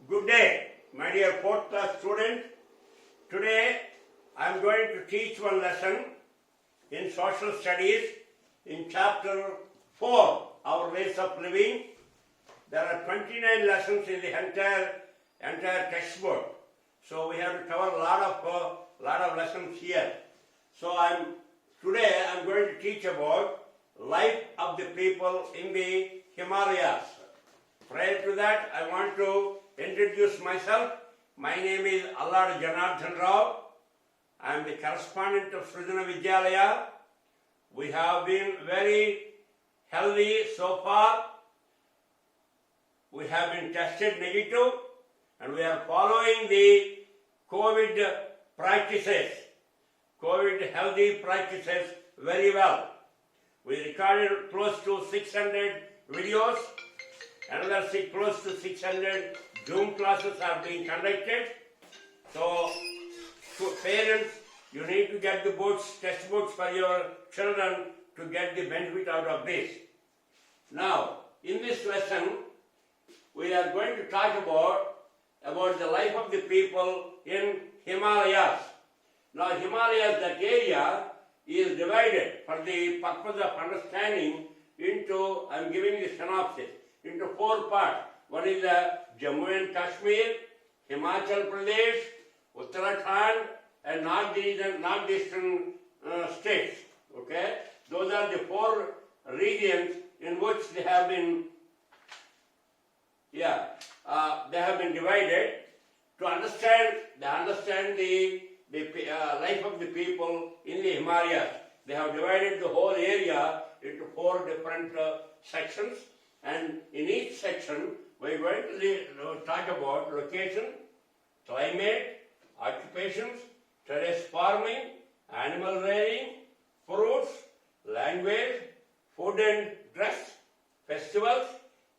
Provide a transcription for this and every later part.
Good day, my dear 4th class student. Today I am going to teach one lesson in social studies in chapter 4, our ways of living. There are 29 lessons in the entire textbook. So we have to cover a lot of lessons here. So today I'm going to teach about life of the people in the Himalayas. Prior to that, I want to introduce myself. My name is Allada Janardhana Rao. I am the correspondent of Srijana Vidyalaya. We have been very healthy so far. We have been tested negative and we are following the COVID practices, COVID healthy practices very well. We recorded close to 600 videos. Another close to 600 Zoom classes are being conducted. So, parents, you need to get the books, textbooks for your children to get the benefit out of this. Now, in this lesson, we are going to talk about the life of the people in Himalayas. Now, Himalayas, that area is divided for the purpose of understanding into, I am giving the synopsis, into 4 parts. One is Jammu and Kashmir, Himachal Pradesh, Uttarakhand, and northeastern states. Okay, those are the 4 regions in which they have been. They have been divided to understand the life of the people in the Himalayas. They have divided the whole area into 4 different sections. And in each section, we are going to talk about location, climate, occupations, terrace farming, animal rearing, fruits, language, food and dress, festivals,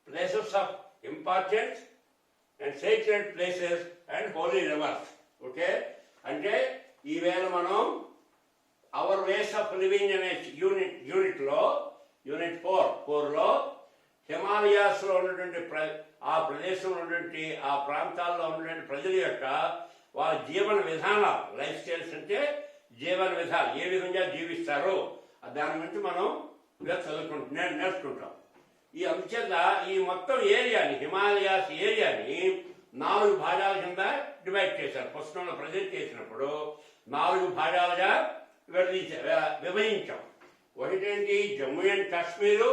places of importance, and sacred places and holy rivers. Okay? అంటే ఈవేళ మనం hour ways of living అనే unit 4లో హిమాలయాస్లో ఉన్నటువంటి ఆ ప్రదేశంలో ఉన్నటువంటి ఆ ప్రాంతాల్లో ఉన్నటువంటి ప్రజల యొక్క వాళ్ళ జీవన విధానాలు, లైఫ్ స్టైల్స్ అంటే జీవన విధానం ఏ విధంగా జీవిస్తారో దాని గురించి మనం నేర్చుకుంటాం. ఈ అందుచేత ఈ మొత్తం ఏరియాని, హిమాలయాస్ ఏరియాని 4 భాగాల కింద డివైడ్ చేశారు. పుస్తకంలో ప్రజెంట్ చేసినప్పుడు 4 భాగాలుగా విభజించాం. ఒకటేంటి జమ్మూ అండ్ కాశ్మీరు,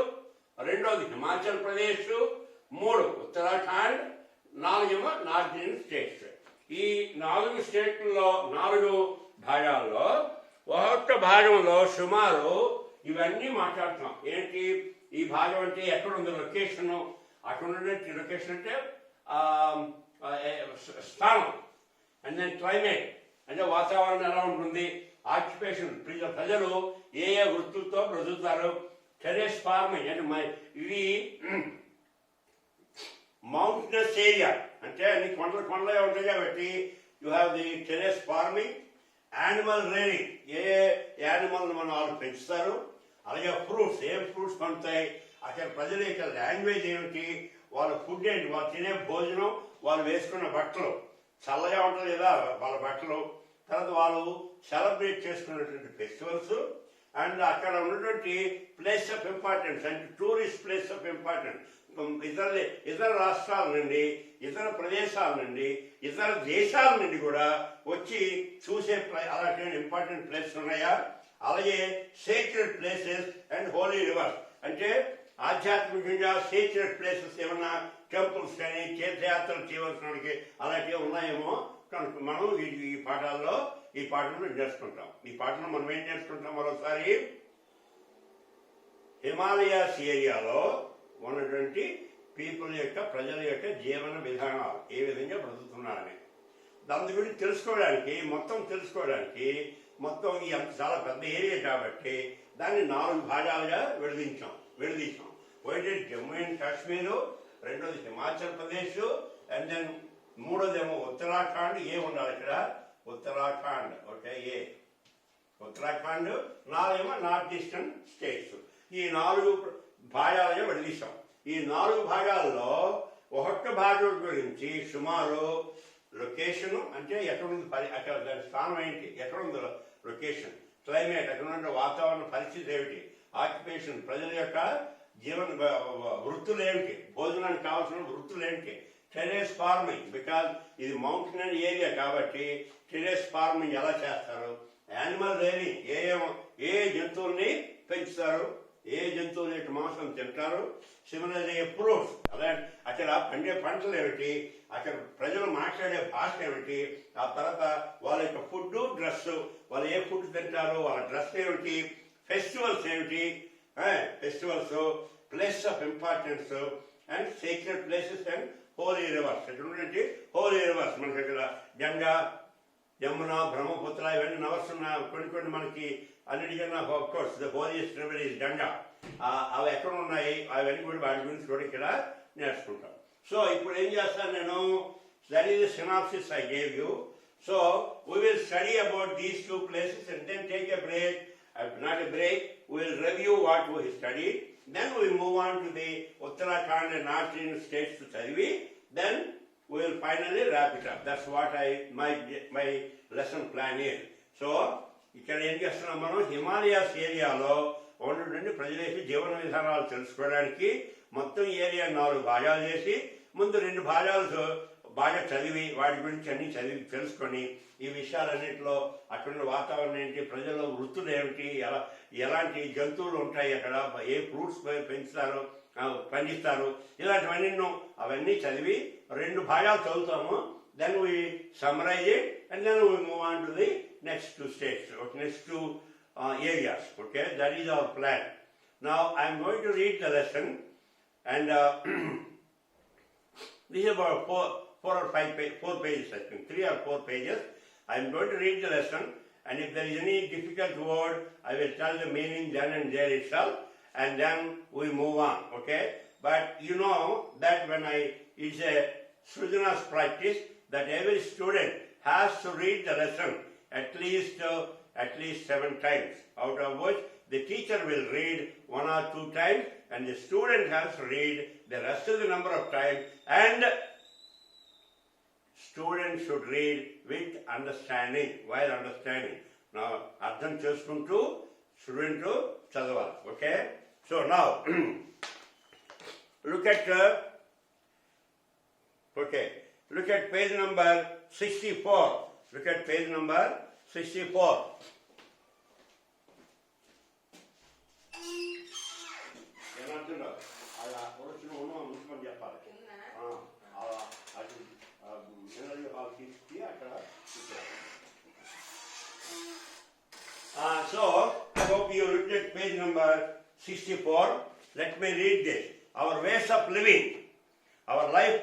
రెండోది Himachal Pradesh, 3 Uttarakhand, 4 north Indian states. ఈ 4 స్టేట్లలో 4 భాగాల్లో ఒక్కొక్క భాగంలో సుమారు ఇవన్నీ మాట్లాడుతున్నాం. ఏంటి ఈ భాగం అంటే ఎక్కడ ఉంది లొకేషన్, అక్కడ ఉన్నటువంటి లొకేషన్ అంటే స్థానం, అండ్ దెన్ క్లైమేట్ అంటే వాతావరణం ఎలా ఉంటుంది, ఆక్యుపేషన్ ప్రజలు ఏ వృత్తులతో బ్రతుకుతారు, టెరెస్ ఫార్మింగ్ అంటే ఇది మౌంటనస్ ఏరియా అంటే అన్ని కొండలే ఉంటాయి కాబట్టి you have the terrace farming, animal rearing ఏ యానిమల్ని మనం వాళ్ళు పెంచుతారు, అలాగే ఫ్రూట్స్ ఏం ఫ్రూట్స్ పండుతాయి, అక్కడ ప్రజల యొక్క లాంగ్వేజ్ ఏమిటి, వాళ్ళ ఫుడ్ ఏంటి, వాళ్ళు తినే భోజనం, వాళ్ళు వేసుకున్న బట్టలు చల్లగా ఉంటుంది కదా వాళ్ళ బట్టలు, తర్వాత వాళ్ళు సెలబ్రేట్ చేసుకున్నటువంటి ఫెస్టివల్స్, అండ్ అక్కడ ఉన్నటువంటి ప్లేస్ ఆఫ్ ఇంపార్టెన్స్ అంటే టూరిస్ట్ ప్లేస్ ఆఫ్ ఇంపార్టెన్స్ ఇతర రాష్ట్రాల నుండి, ఇతర ప్రదేశాల నుండి, ఇతర దేశాల నుండి కూడా వచ్చి చూసే అలాంటి ఇంపార్టెంట్ ప్లేసెస్ ఉన్నాయా, అలాగే sacred places and holy rivers అంటే ఆధ్యాత్మికంగా సేక్రెడ్ ప్లేసెస్ ఏమన్నా టెంపుల్స్ కానీ తీర్థయాత్రలు చేయవలసిన అలాంటివి ఉన్నాయేమో మనం ఈ పాఠాల్లో నేర్చుకుంటాం. ఈ పాఠంలో మనం ఏం నేర్చుకుంటాం మరోసారి హిమాలయాస్ ఏరియాలో ఉన్నటువంటి పీపుల్ యొక్క ప్రజల యొక్క జీవన విధానాలు ఏ విధంగా బ్రతుకుతున్నారని దాని గురించి తెలుసుకోవడానికి మొత్తం ఈ చాలా పెద్ద ఏరియా కాబట్టి దాన్ని 4 భాగాలుగా విడదీశాం. ఒకటి జమ్మూ అండ్ కాశ్మీరు, రెండోది హిమాచల్ ప్రదేశ్, అండ్ దెన్ మూడోదేమో ఉత్తరాఖండ్. ఏ ఉండాలి ఇక్కడ Uttarakhand, okay Uttarakhand. 4 north eastern states. ఈ 4 భాగాలుగా విడదీశాం. ఈ 4 భాగాల్లో ఒక్కొక్క భాగం గురించి సుమారు లొకేషన్ అంటే ఎక్కడుంది అక్కడ దాని స్థానం ఏంటి, ఎక్కడుంది లొకేషన్, క్లైమేట్, అక్కడ ఉన్న వాతావరణ పరిస్థితి ఏమిటి, ఆక్యుపేషన్, ప్రజల యొక్క జీవన వృత్తులు ఏమిటి, భోజనానికి కావాల్సిన వృత్తులు ఏమిటి, టెరెస్ ఫార్మింగ్, బికాజ్ ఇది మౌంటైన్ ఏరియా కాబట్టి టెరెస్ ఫార్మింగ్ ఎలా చేస్తారు, యానిమల్ రేరింగ్, ఏ జంతువుల్ని పెంచుతారు, ఏ జంతువుల యొక్క మాంసం తింటారు, సిమిలర్లీ ఫ్రూట్స్, అలాంటి అక్కడ పండే పంటలు ఏమిటి, అక్కడ ప్రజలు మాట్లాడే భాష ఏమిటి, ఆ తర్వాత వాళ్ళ యొక్క ఫుడ్, డ్రెస్, వాళ్ళు ఏ ఫుడ్ తింటారు, వాళ్ళ డ్రెస్ ఏమిటి, ఫెస్టివల్స్ ఏమిటి, festivals, places of importance and secret places and holy rivers. ఇక్కడ ఉన్నటువంటి హోలీ రివర్స్ మనకి ఇక్కడ గంగా, యమున, బ్రహ్మపుత్ర ఇవన్నీ నవర్స్ ఉన్న కొన్ని మనకి అన్నిటికన్నా course the holiest river is Ganga. అవి ఎక్కడ ఉన్నాయి అవన్నీ కూడా వాటి గురించి కూడా ఇక్కడ నేర్చుకుంటాం. సో ఇప్పుడు ఏం చేస్తాను నేను, that is the synopsis I gave you. So we will study about these two places and then take a break, not a break, we will review what we study, then we move on to the Uttarakhand and north Indian states చదివి then we will finally wrap it up. That's what my lesson plan is. So, ఇక్కడ ఏం చేస్తున్నాం మనం, హిమాలయాస్ ఏరియాలో ఉన్నటువంటి ప్రజల జీవన విధానాలు తెలుసుకోవడానికి మొత్తం ఏరియా 4 భాగాలు చేసి ముందు 2 భాగాలు బాగా చదివి వాటి గురించి అన్ని చదివి తెలుసుకొని ఈ విషయాలన్నింటిలో అక్కడ వాతావరణం ఏంటి, ప్రజల వృత్తులు ఏమిటి, ఎలాంటి జంతువులు ఉంటాయి, అక్కడ ఏ ఫ్రూట్స్ పెంచుతారు, పండిస్తారు, ఇలాంటివన్నీ అవన్నీ చదివి 2 భాగాలు చదువుతాము. Then we summarise it and then we move on to the next 2 states, next 2 areas. Okay, that is our plan. Now I am going to read the lesson and this is about 4 or 5 pages, I think 3 or 4 pages. I am going to read the lesson, and if there is any difficult word I will tell the meaning then and there itself, and then we move on. Okay, but you know that when it's a Srijana's practice that every student has to read the lesson at least 7 times, out of which the teacher will read 1 or 2 times and the student has to read the rest of the number of times, and student should read with understanding, while understanding. Now అర్థం చేసుకుంటూ student చదవాలి. Okay, so now look at page number 64. Look at page number 64. So, I hope you looked at page number 64. Let me read this. Our ways of living, our life,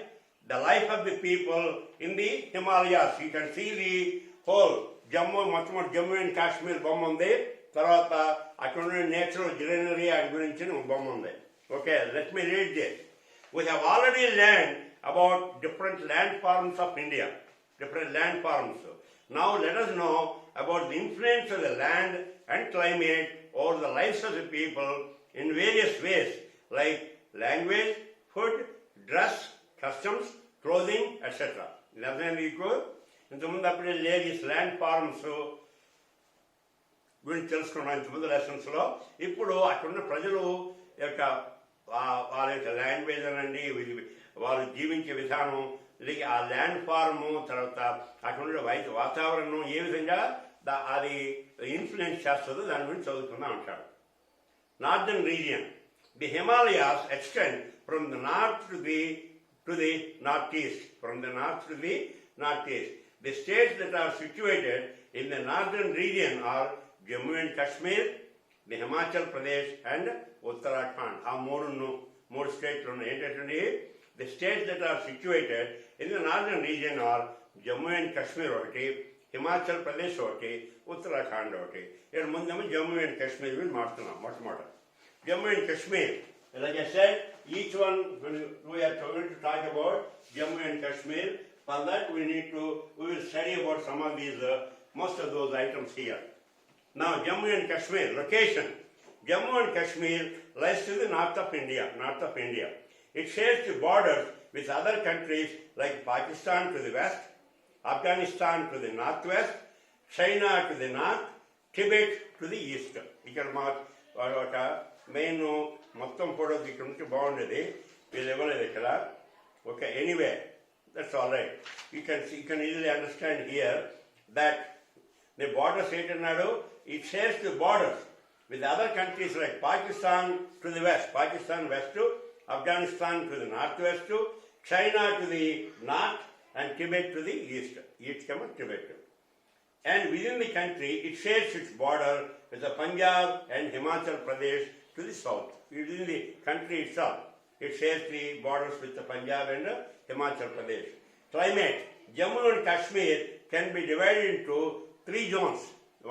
the life of the people in the Himalayas. You can see the whole Jammu and Kashmir bomb on there. Tarvata, Akuna natural greenery and Gurinchen bomb on there. Okay, let me read this. We have already learned about different landforms of India. Different landforms. Now let us know about the influence of the land and climate over the lives of the people in various ways, like language, food, dress, customs, clothing, etc. Nothing equal. ఇంతకుముందు అప్పుడే ladies land forms గురించి తెలుసుకున్నాం ఇంతకుముందు లెసన్స్లో. ఇప్పుడు అక్కడున్న ప్రజలు యొక్క వాళ్ళ యొక్క లాంగ్వేజ్ అనండి, వాళ్ళు జీవించే విధానం, ఆ ల్యాండ్ ఫార్ము, తర్వాత అక్కడున్న వాతావరణం ఏ విధంగా అది ఇన్ఫ్లుయెన్స్ చేస్తుందో దాని గురించి చదువుకుందాం అంటాడు. Northern region. The Himalayas extend from the north to the northeast. From the north to the northeast. The states that are situated in the northern region are Jammu and Kashmir, the Himachal Pradesh and Uttarakhand. ఆ మూడు స్టేట్లు ఉన్నాయి. ఏంటంటే the states that are situated in the northern region are Jammu and Kashmir ఒకటి, హిమాచల్ ప్రదేశ్ ఒకటి, ఉత్తరాఖండ్ ఒకటి. ఇక్కడ ముందేమో Jammu and Kashmir గురించి మాట్లాడుతున్నాం. మొట్టమొదట Jammu and Kashmir. Like I said, each one we are going to talk about Jammu and Kashmir. For that we will study about some of these, most of those items here. Now Jammu and Kashmir, location. Jammu and Kashmir lies to the north of India. It shares the borders with other countries like Pakistan to the west, Afghanistan to the northwest, China to the north, Tibet to the east. ఇక్కడ మా ఒక main మొత్తం కూడా ఇక్కడ నుంచి బాగుండేది, వీళ్ళు ఇవ్వలేదు ఇక్కడ. Okay, anyway, that's all right. You can easily understand here that the borders ఏంటన్నాడు, it shares the borders with other countries like Pakistan to the west, Pakistan west to, Afghanistan to the northwest to, China to the north, and Tibet to the east. East comes Tibet. And within the country, it shares its border with the Punjab and Himachal Pradesh to the south. Within the country itself, it shares the borders with the Punjab and Himachal Pradesh. Climate, Jammu and Kashmir can be divided into 3 zones.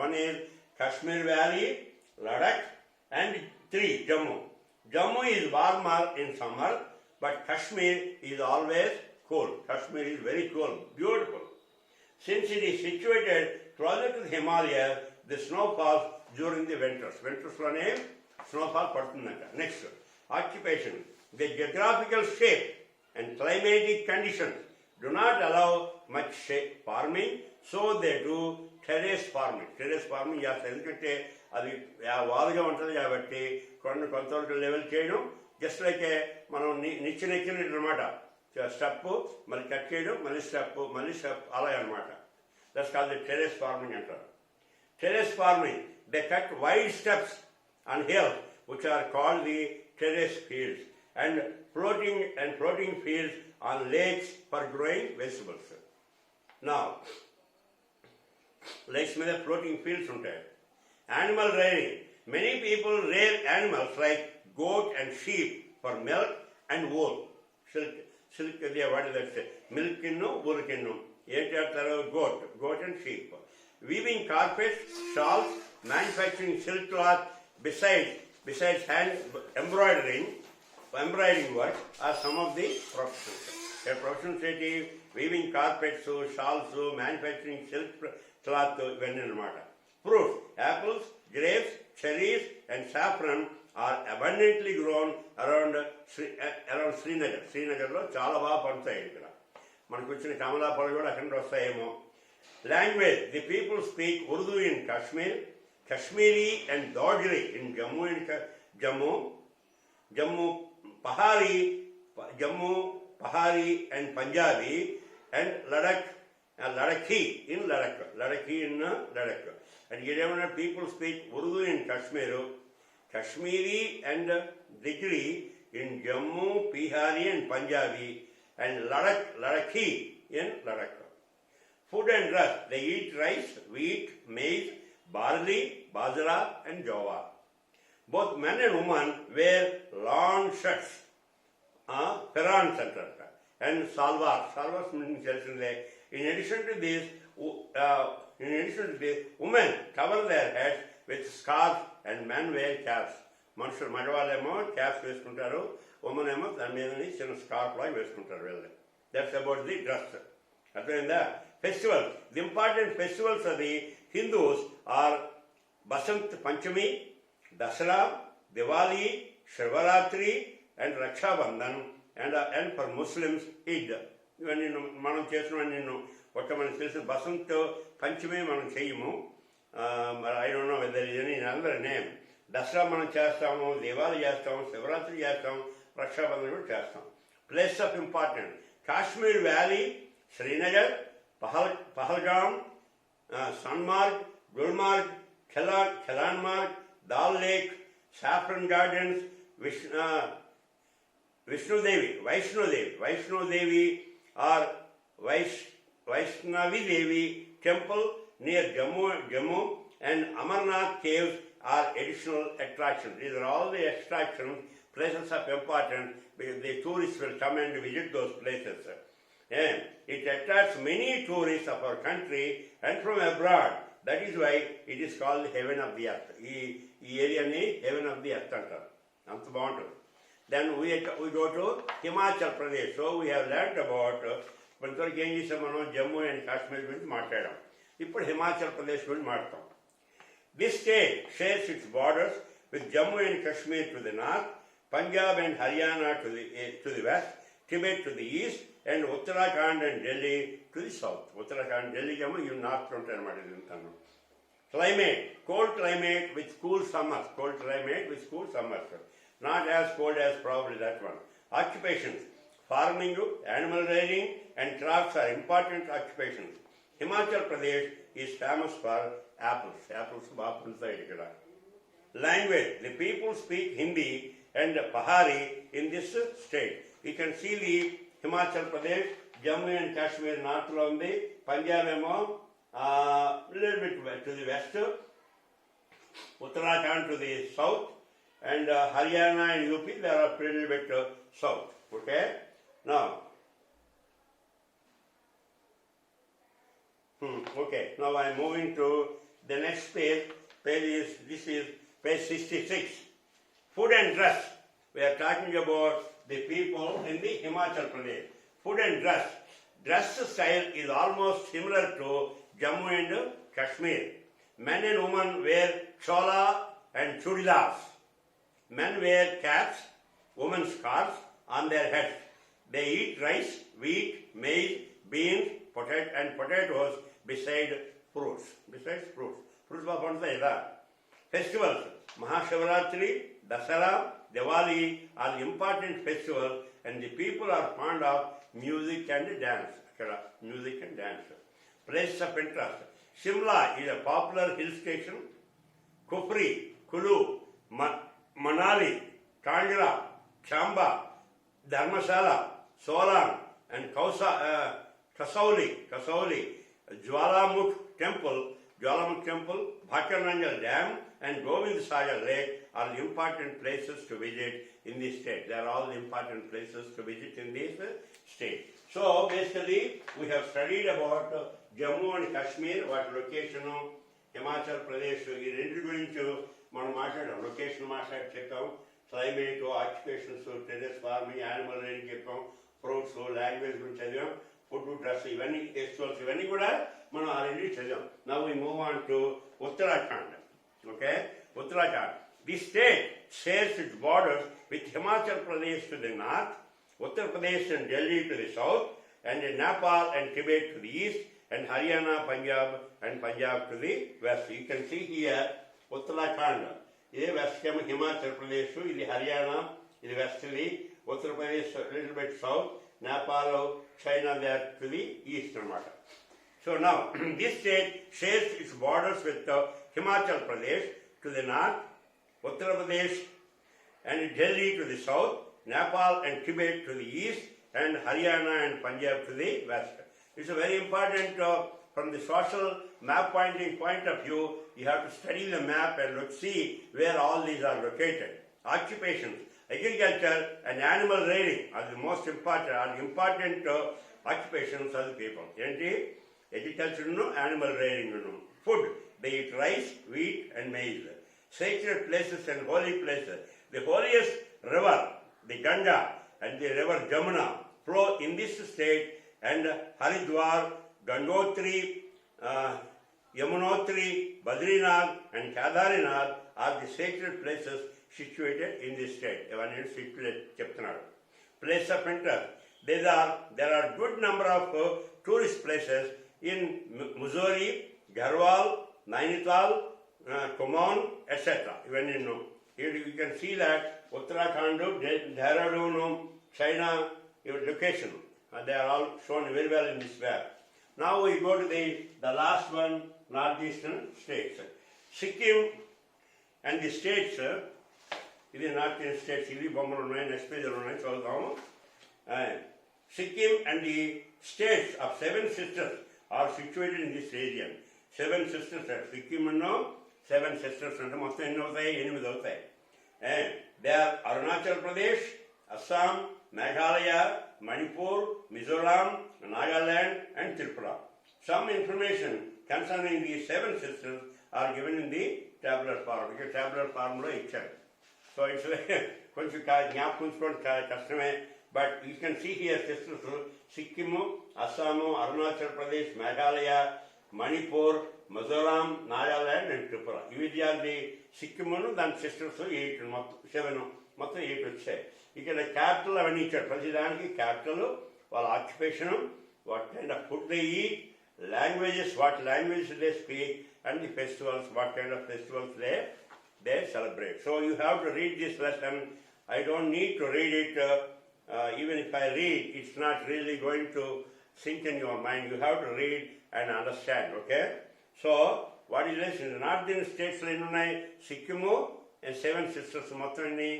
One is Kashmir Valley, Ladakh, and 3, Jammu. Jammu is warmer in summer, but Kashmir is always cold. Kashmir is very cold, beautiful. Since it is situated closer to the Himalayas, the snow falls during the winters. Winters lone snowfall padtundanta. Next, occupation. The geographical shape and climatic conditions do not allow much farming, so they do terrace farming. Terrace farming చేస్తారు, ఎందుకంటే అది వాలుగా ఉంటుంది కాబట్టి కొంతవరకు level చేయడం, just like మనం నిచ్చెనెక్కినట్టు అనమాట. స్టెప్ మళ్ళీ కట్ చేయడం, మళ్ళీ స్టెప్ అలా అనమాట. That's called the terrace farming అంటారు. Terrace farming, they cut wide steps on hills which are called the terrace fields, and floating fields on lakes for growing vegetables. Now, lakes మీద floating fields ఉంటాయి. Animal rearing. Many people rear animals like goat and sheep for milk and wool. Silk what is that? Milk kinnu, wool kinnu. ఏంటి అంటారు? goat and sheep. Weaving carpets, shawls, manufacturing silk cloth, besides hand embroidering work are some of the professions. A profession is weaving carpets, shawls, manufacturing silk cloth, ఇవన్నీ అన్నమాట. Fruits, apples, grapes, cherries, and saffron are abundantly grown around Srinagar. శ్రీనగర్లో చాలా బాగా పండుతాయి. ఇక్కడ మనకు వచ్చిన కమలా పళ్ళు కూడా అక్కడ వస్తాయేమో. Language, the people speak Urdu in Kashmir, Kashmiri and Dodri in Jammu, Pahari and Punjabi, and Ladakhi in Ladakh. And here people speak Urdu in Kashmir, Kashmiri and Dodri in Jammu, Pahari and Punjabi, and Ladakhi in Ladakh. Food and dress, they eat rice, wheat, maize, barley, bajra and jowar. Both men and women wear long shirts, perans and salwars means తెలిసిందే. In addition to this, women cover their heads with scarves and men wear caps. మనుషులు మగవాళ్ళేమో caps వేసుకుంటారు, women ఏమో దాని మీద చిన్న scarf లాగా వేసుకుంటారు వీళ్ళు. That's about the dress. అర్థమైందా? Festivals. The important festivals of the Hindus are Basant Panchami, Dasara, Diwali, Shivaratri, and Raksha Bandhan, and for Muslims, Eid. ఇవన్నీ మనం చేసినవన్నీ ఒక మనకు తెలిసిన బసంత్ పంచమి మనం చేయము. I don't know whether there is any other name. Dasara మనం చేస్తాము, దివాళీ చేస్తాము, శివరాత్రి చేస్తాం, రక్షాబంధన్ కూడా చేస్తాం. Place of importance. Kashmir Valley, Srinagar, Pahalgam, Sunmarg, Gulmarg, Kelanmarg, Dal Lake, Saffron Gardens, Vaishno Devi or Vaishnavi Devi temple near Jammu, and Amarnath caves are additional attractions. These are all the attractions, places of importance. The tourists will come and visit those places. And it attracts many tourists of our country and from abroad. That is why it is called heaven of the earth. This area is heaven of the earth. Then we go to Himachal Pradesh. So we have learned about Jammu and Kashmir. Now Himachal Pradesh. This state shares its borders with Jammu and Kashmir to the north, Punjab and Haryana to the west, Tibet to the east, and Uttarakhand and Delhi to the south. Uttarakhand, Delhi, you north front. Climate, cold climate with cool summers. Cold climate with cool summers. Not as cold as probably that one. Occupations, farming, animal rearing, and crafts are important occupations. Himachal Pradesh is famous for apples. Apples, language, the people speak Hindi and Pahari in this state. You can see the Himachal Pradesh, Jammu and Kashmir north lo undi, Punjab emo little bit to the west, Uttarakhand to the south, and Haryana and UP they are a little bit south. Okay? Now, now I am moving to the next page. This is page 66. Food and dress. We are talking about the people in the Himachal Pradesh. Food and dress. Dress style is almost similar to Jammu and Kashmir. Men and women wear chola and chudidars. Men wear caps, women scarves on their heads. They eat rice, wheat, maize, beans, and potatoes besides fruits. Fruits are festivals. Mahashivratri, Dasara, Diwali are important festivals, and the people are fond of music and dance. Places of interest. Shimla is a popular hill station. Kufri, Kulu, Manali, Kangra, Chamba, Dharmasala, Solan, and Kasauli, Jwalamukh Temple, Bhakarnangal Dam, and Govind Sagar Lake are the important places to visit in this state. They are all the important places to visit in this state. So basically, we have studied about Jammu and Kashmir, what location, Himachal Pradesh, ఈ రెండు గురించి మనం మాట్లాడాం. Location చెప్పాం, climate, occupations, terrace farming, animal range చెప్పాం, fruits, language గురించి చదివాం, food, dress, ఇవన్నీ ఫెస్టివల్స్ ఇవన్నీ కూడా మనం ఆ రెండు చదివాం. Now we move on to Uttarakhand. Okay, Uttarakhand. This state shares its borders with Himachal Pradesh to the north, Uttar Pradesh and Delhi to the south, and Nepal and Tibet to the east, and Haryana, Punjab to the west. You can see here Uttarakhand. This west came Himachal Pradesh, this Haryana, this westerly, Uttar Pradesh a little bit south, Nepal, China there to the eastern matter. So now, this state shares its borders with Himachal Pradesh to the north, Uttar Pradesh and Delhi to the south, Nepal and Tibet to the east, and Haryana and Punjab to the west. It's a very important, from the social map pointing point of view, you have to study the map and see where all these are located. Occupations, agriculture and animal rearing are the most important, occupations of the people. Agriculture, animal rearing. Food, they eat rice, wheat and maize. Sacred places and holy places. The holiest river, the Ganga and the river Jamuna flow in this state, and Haridwar, Gangotri, Yamunotri, Badrinath and Kedarinath are the sacred places situated in this state. Place of interest. There are good number of tourist places in Mussoorie, Garhwal, Nainital, Kumaon, etc. Even here you can see that Uttarakhand, Dehradun, China, location. They are all shown very well in this map. Now we go to the last one, northeastern states. Sikkim and the states, ఇది northeastern states, ఇది బొమ్మలు ఉన్నాయి, next page ఉన్నాయి, చదువుతాము. Sikkim and the states of 7 sisters are situated in this region. 7 sisters, Sikkim and 7 sisters, అంటే మొత్తం ఎన్ని అవుతాయి? 8 అవుతాయి. They are Arunachal Pradesh, Assam, Meghalaya, Manipur, Mizoram, Nagaland and Tripura. Some information concerning these 7 sisters are given in the tabular form. Because tabular form lo ichcharu. So it's కొంచెం జ్ఞాపకుంచుకోవడం కష్టమే. But you can see here sisters Sikkim, Assam, Arunachal Pradesh, Meghalaya, Manipur, Mizoram, Nagaland and Tripura. These are the Sikkim and then sisters 8, 7 మొత్తం 8 వచ్చాయి. ఇక్కడ capital అవన్నీ ఇచ్చాడు. ప్రతిదానికి capital, వాళ్ళ occupation, what kind of food they eat, languages, what languages they speak, and the festivals, what kind of festivals they celebrate. So you have to read this lesson. I don't need to read it. Even if I read, it's not really going to sink in your mind. You have to read and understand, okay? So, what is this? In the northern states, Sikkimu and 7 sisters, మొత్తం 8.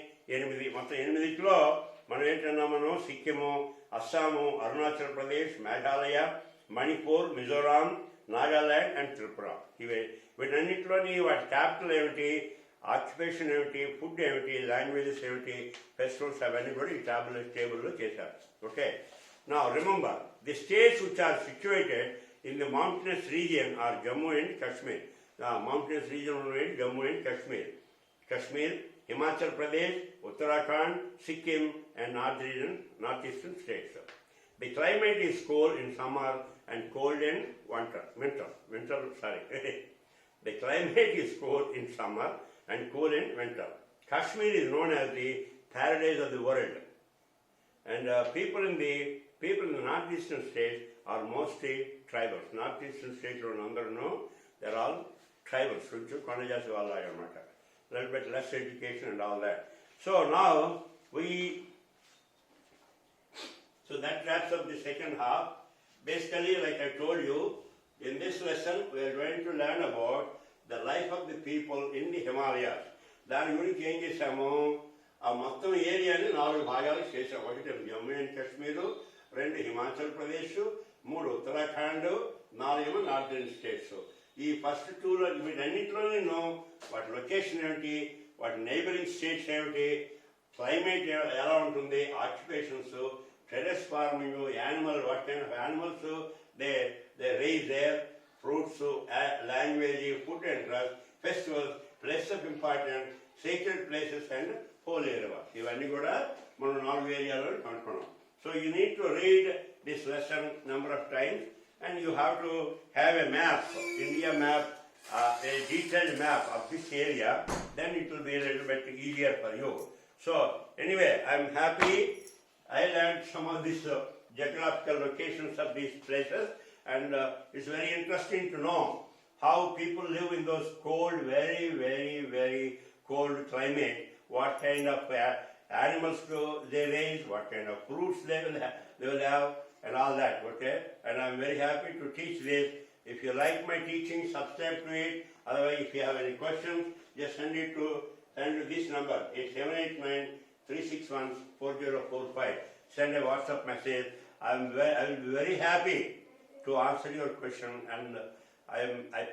మొత్తం 8లో మనం ఏంటన్నా మనం Sikkim, Assam, Arunachal Pradesh, Meghalaya, Manipur, Mizoram, Nagaland and Tripura. వీటన్నిటిలోని వాటి capital ఏమిటి, occupation ఏమిటి, food ఏమిటి, languages ఏమిటి, ఫెస్టివల్స్ అవన్నీ కూడా ఈ టేబుల్లో చేశారు. Okay, now remember the states which are situated in the mountainous region are Jammu and Kashmir. Mountainous region ఉన్నది Jammu and Kashmir. Kashmir, Himachal Pradesh, Uttarakhand, Sikkim and northeastern states. The climate is cold in summer and cold in winter. The climate is cold in summer and cool in winter. Kashmir is known as the paradise of the world. And people in the northeastern states are mostly tribals. Northeastern states they're all tribals. A little bit less education and all that. So now so that wraps up the second half. Basically, like I told you, in this lesson we are going to learn about the life of the people in the Himalayas. దాని గురించి ఏం చేశాము, ఆ మొత్తం ఏరియాని 4 భాగాలకు చేసాం. 1 Jammu and Kashmir, 2 Himachal Pradesh, 3 Uttarakhand, 4 northern states. ఈ ఫస్ట్ 2లో వీటన్నింటిలో నేను వాటి లొకేషన్ ఏమిటి, వాటి నైబరింగ్ స్టేట్స్ ఏమిటి, క్లైమేట్ ఎలా ఉంటుంది, occupations, terrace farming, animal, what kind of animals they raise there, fruits, language, food and drugs, festivals, places of important, secret places and holy rivers. ఇవన్నీ కూడా మనం 4 ఏరియాలో కనుక్కున్నాం. So you need to read this lesson number of times. And you have to have a map, India map, a detailed map of this area, then it will be a little bit easier for you. So anyway, I'm happy I learned some of these geographical locations of these places, and it's very interesting to know how people live in those cold, very, very, very cold climate, what kind of animals they raise, what kind of fruits they will have, and all that, okay? And I'm very happy to teach this. If you like my teaching, subscribe to it. Otherwise, if you have any questions, just send to this number, 8789-361-4045. Send a WhatsApp message. I will be very happy to answer your question, and I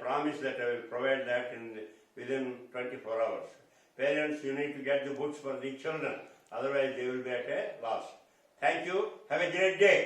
promise that I will provide that within 24 hours. Parents, you need to get the books for the children. Otherwise, they will be at a loss. Thank you. Have a great day.